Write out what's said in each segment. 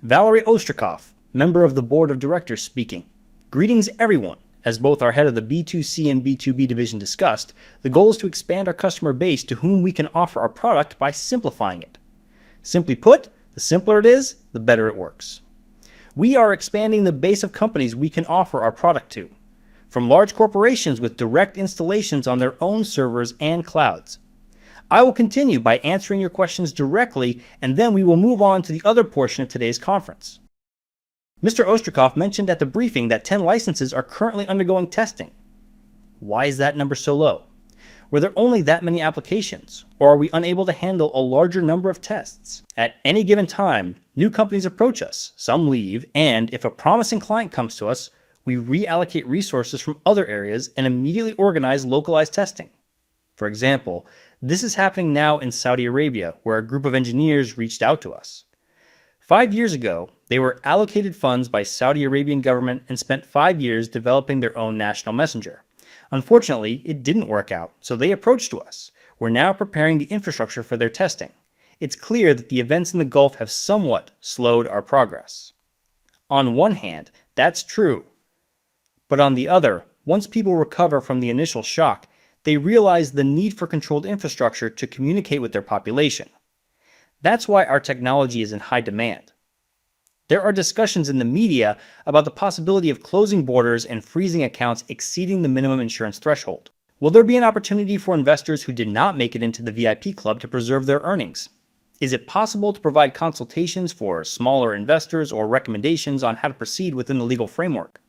Valeriy Ostrikov, member of the board of directors speaking. Greetings everyone. As both our head of the B2C and B2B division discussed, the goal is to expand our customer base to whom we can offer our product by simplifying it. Simply put, the simpler it is, the better it works. We are expanding the base of companies we can offer our product to, from large corporations with direct installations on their own servers and clouds. I will continue by answering your questions directly, and then we will move on to the other portion of today's conference. Mr. Ostrikov mentioned at the briefing that 10 licenses are currently undergoing testing. Why is that number so low? Were there only that many applications, or are we unable to handle a larger number of tests? At any given time, new companies approach us, some leave, and if a promising client comes to us, we reallocate resources from other areas and immediately organize localized testing. For example, this is happening now in Saudi Arabia, where a group of engineers reached out to us. 5 years ago, they were allocated funds by Saudi Arabian government and spent 5 years developing their own national messenger. Unfortunately, it didn't work out, so they approached to us. We're now preparing the infrastructure for their testing. It's clear that the events in the Gulf have somewhat slowed our progress. On one hand, that's true. But on the other, once people recover from the initial shock, they realize the need for controlled infrastructure to communicate with their population. That's why our technology is in high demand. There are discussions in the media about the possibility of closing borders and freezing accounts exceeding the minimum insurance threshold. Will there be an opportunity for investors who did not make it into the VIP club to preserve their earnings? Is it possible to provide consultations for smaller investors or recommendations on how to proceed within the legal framework?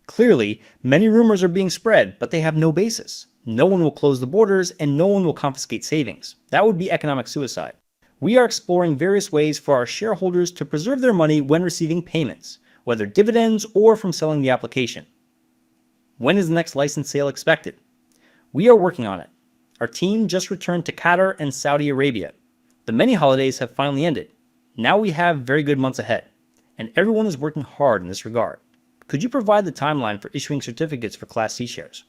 Clearly, many rumors are being spread, but they have no basis. No one will close the borders and no one will confiscate savings. That would be economic suicide. We are exploring various ways for our shareholders to preserve their money when receiving payments, whether dividends or from selling the application. When is the next license sale expected? We are working on it. Our team just returned to Qatar and Saudi Arabia. The many holidays have finally ended. Now we have very good months ahead, and everyone is working hard in this regard. Could you provide the timeline for issuing certificates for Class C shares?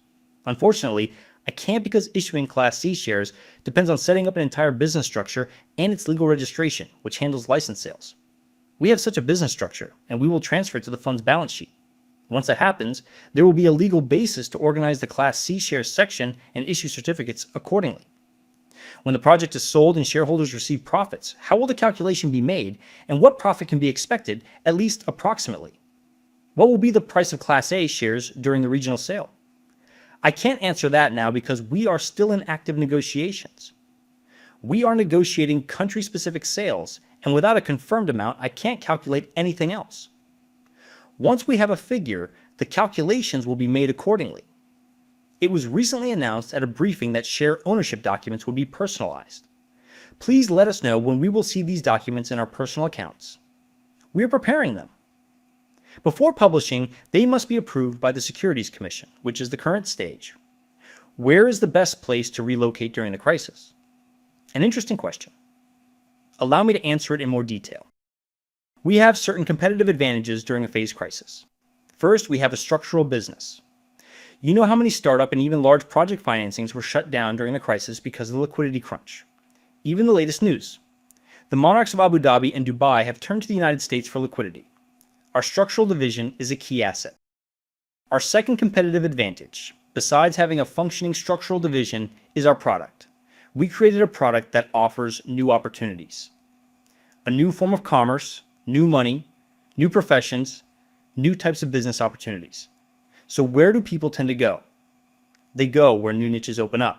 Unfortunately, I can't because issuing Class C shares depends on setting up an entire business structure and its legal registration, which handles license sales. We have such a business structure, and we will transfer it to the fund's balance sheet. Once that happens, there will be a legal basis to organize the Class C shares section and issue certificates accordingly. When the project is sold and shareholders receive profits, how will the calculation be made, and what profit can be expected, at least approximately? What will be the price of Class A shares during the regional sale? I can't answer that now because we are still in active negotiations. We are negotiating country-specific sales, and without a confirmed amount, I can't calculate anything else. Once we have a figure, the calculations will be made accordingly. It was recently announced at a briefing that share ownership documents would be personalized. Please let us know when we will see these documents in our personal accounts. We are preparing them. Before publishing, they must be approved by the Securities Commission, which is the current stage. Where is the best place to relocate during the crisis? An interesting question. Allow me to answer it in more detail. We have certain competitive advantages during a phase crisis. First, we have a structural business. You know how many startup and even large project financings were shut down during the crisis because of the liquidity crunch. Even the latest news. The monarchs of Abu Dhabi and Dubai have turned to the United States for liquidity. Our structural division is a key asset. Our second competitive advantage, besides having a functioning structural division, is our product. We created a product that offers new opportunities. A new form of commerce, new money, new professions, new types of business opportunities. So where do people tend to go? They go where new niches open up.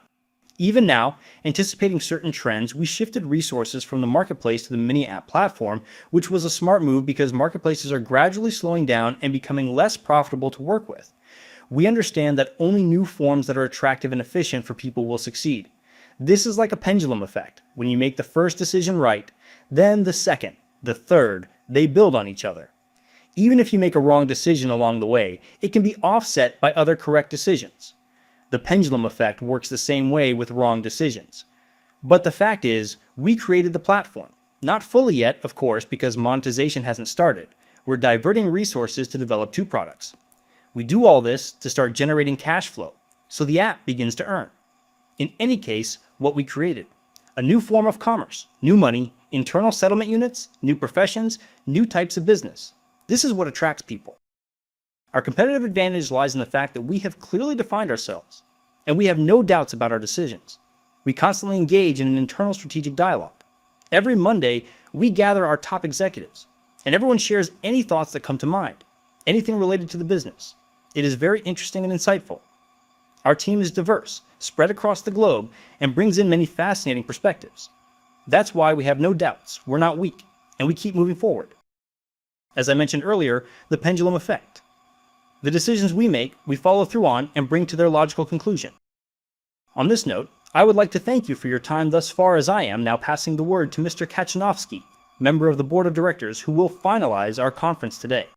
Even now, anticipating certain trends, we shifted resources from the marketplace to the mini app platform, which was a smart move because marketplaces are gradually slowing down and becoming less profitable to work with. We understand that only new forms that are attractive and efficient for people will succeed. This is like a pendulum effect. When you make the first decision right, then the second, the third, they build on each other. Even if you make a wrong decision along the way, it can be offset by other correct decisions. The pendulum effect works the same way with wrong decisions. But the fact is, we created the platform. Not fully yet, of course, because monetization hasn't started. We're diverting resources to develop 2 products. We do all this to start generating cash flow, so the app begins to earn. In any case, what we created, a new form of commerce, new money, internal settlement units, new professions, new types of business. This is what attracts people. Our competitive advantage lies in the fact that we have clearly defined ourselves, and we have no doubts about our decisions. We constantly engage in an internal strategic dialogue. Every Monday, we gather our top executives, and everyone shares any thoughts that come to mind, anything related to the business. It is very interesting and insightful. Our team is diverse, spread across the globe, and brings in many fascinating perspectives. That's why we have no doubts, we're not weak, and we keep moving forward. As I mentioned earlier, the pendulum effect. The decisions we make, we follow through on and bring to their logical conclusion. On this note, I would like to thank you for your time thus far, as I am now passing the word to Mr. Kachanovsky, member of the board of directors, who will finalize our conference today.